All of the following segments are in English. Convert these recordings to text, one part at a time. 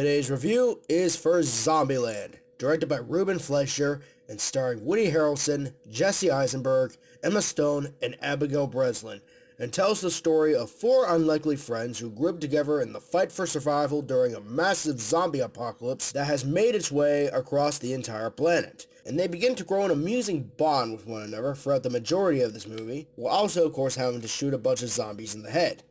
Today's review is for Zombieland, directed by Ruben Fleischer and starring Woody Harrelson, Jesse Eisenberg, Emma Stone, and Abigail Breslin, and tells the story of four unlikely friends who grew up together in the fight for survival during a massive zombie apocalypse that has made its way across the entire planet. And they begin to grow an amusing bond with one another throughout the majority of this movie, while also, of course, having to shoot a bunch of zombies in the head.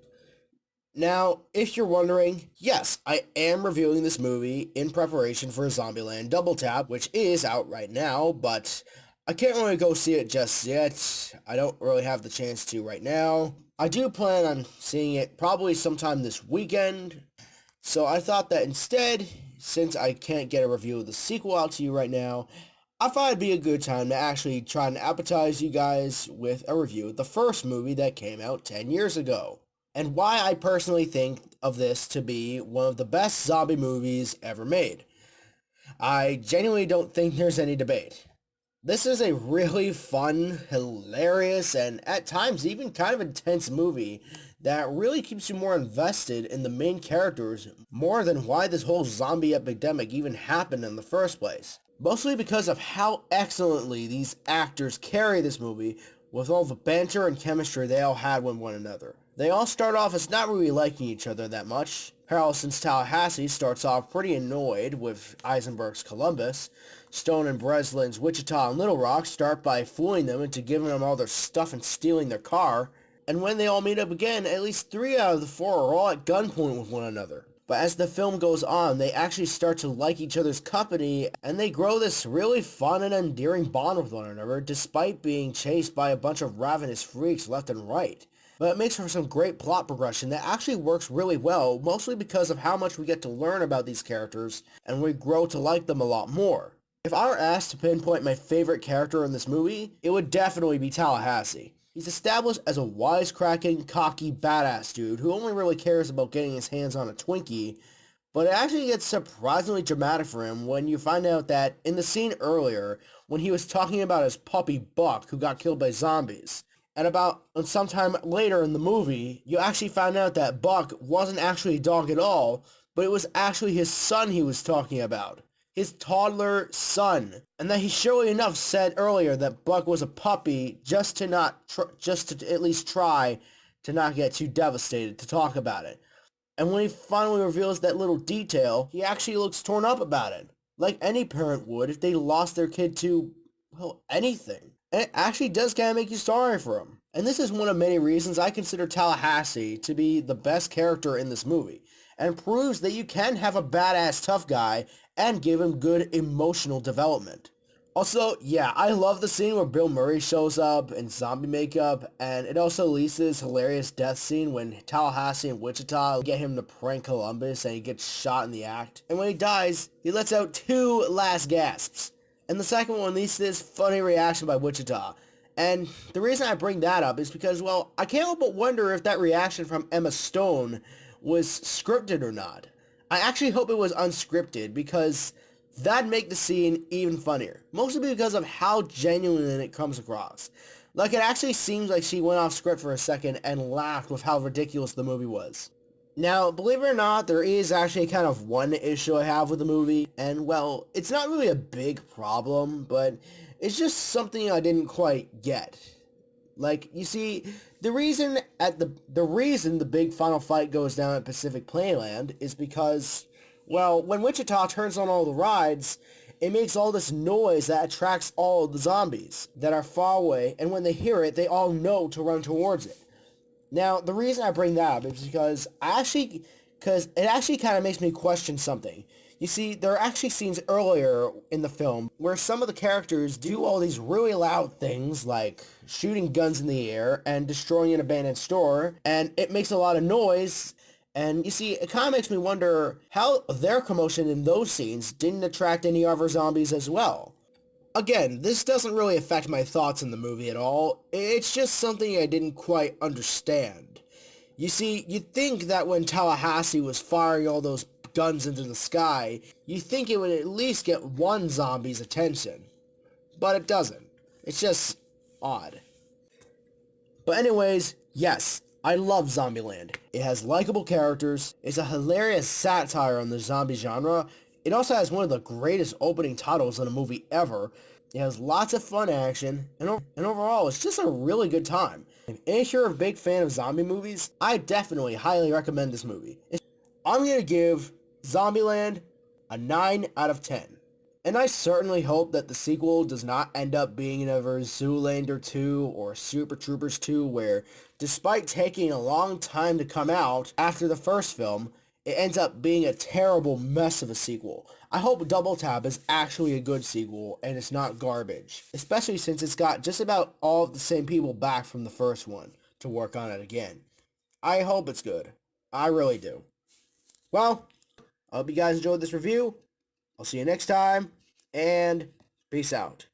Now, if you're wondering, yes, I am reviewing this movie in preparation for Zombieland Double Tap, which is out right now, but I can't really go see it just yet. I don't really have the chance to right now. I do plan on seeing it probably sometime this weekend, so I thought that instead, since I can't get a review of the sequel out to you right now, I thought it'd be a good time to actually try and appetize you guys with a review of the first movie that came out 10 years ago, and why I personally think of this to be one of the best zombie movies ever made. I genuinely don't think there's any debate. This is a really fun, hilarious, and at times even kind of intense movie that really keeps you more invested in the main characters more than why this whole zombie epidemic even happened in the first place. Mostly because of how excellently these actors carry this movie with all the banter and chemistry they all had with one another. They all start off as not really liking each other that much. Harrelson's Tallahassee starts off pretty annoyed with Eisenberg's Columbus. Stone and Breslin's Wichita and Little Rock start by fooling them into giving them all their stuff and stealing their car. And when they all meet up again, at least 3 out of the 4 are all at gunpoint with one another. But as the film goes on, they actually start to like each other's company, and they grow this really fun and endearing bond with one another, despite being chased by a bunch of ravenous freaks left and right. But it makes for some great plot progression that actually works really well, mostly because of how much we get to learn about these characters, and we grow to like them a lot more. If I were asked to pinpoint my favorite character in this movie, it would definitely be Tallahassee. He's established as a wisecracking, cocky, badass dude who only really cares about getting his hands on a Twinkie, but it actually gets surprisingly dramatic for him when you find out that in the scene earlier, when he was talking about his puppy Buck who got killed by zombies, and sometime later in the movie, you actually find out that Buck wasn't actually a dog at all, but it was actually his son he was talking about. His toddler son, and that he surely enough said earlier that Buck was a puppy just to at least try to not get too devastated to talk about it. And when he finally reveals that little detail, he actually looks torn up about it, like any parent would if they lost their kid to, well, anything. And it actually does kind of make you sorry for him. And this is one of many reasons I consider Tallahassee to be the best character in this movie, and proves that you can have a badass tough guy and give him good emotional development. Also, yeah, I love the scene where Bill Murray shows up in zombie makeup, and it also leads to this hilarious death scene when Tallahassee and Wichita get him to prank Columbus and he gets shot in the act. And when he dies, he lets out 2 last gasps. And the second one leads to this funny reaction by Wichita. And the reason I bring that up is because, well, I can't help but wonder if that reaction from Emma Stone was scripted or not. I actually hope it was unscripted because that'd make the scene even funnier. Mostly because of how genuine it comes across. Like, it actually seems like she went off script for a second and laughed with how ridiculous the movie was. Now, believe it or not, there is actually kind of one issue I have with the movie, and well, it's not really a big problem, but it's just something I didn't quite get. Like, you see, the reason the big final fight goes down at Pacific Playland is because, well, when Wichita turns on all the rides, it makes all this noise that attracts all of the zombies that are far away, and when they hear it, they all know to run towards it. Now, the reason I bring that up is because it actually kind of makes me question something. You see, there are actually scenes earlier in the film where some of the characters do all these really loud things like shooting guns in the air and destroying an abandoned store, and it makes a lot of noise. And you see, it kind of makes me wonder how their commotion in those scenes didn't attract any other zombies as well. Again, this doesn't really affect my thoughts in the movie at all. It's just something I didn't quite understand. You see, you'd think that when Tallahassee was firing all those guns into the sky, you'd think it would at least get one zombie's attention. But it doesn't. It's just odd. But anyways, yes, I love Zombieland. It has likable characters, it's a hilarious satire on the zombie genre, it also has one of the greatest opening titles in a movie ever, it has lots of fun action, and overall, it's just a really good time. If you're a big fan of zombie movies, I definitely highly recommend this movie. I'm going to give Zombieland a 9 out of 10. And I certainly hope that the sequel does not end up being another Zoolander 2 or Super Troopers 2 where, despite taking a long time to come out after the first film, it ends up being a terrible mess of a sequel. I hope Double Tap is actually a good sequel and it's not garbage, especially since it's got just about all of the same people back from the first one to work on it again. I hope it's good. I really do. Well, I hope you guys enjoyed this review. I'll see you next time, and peace out.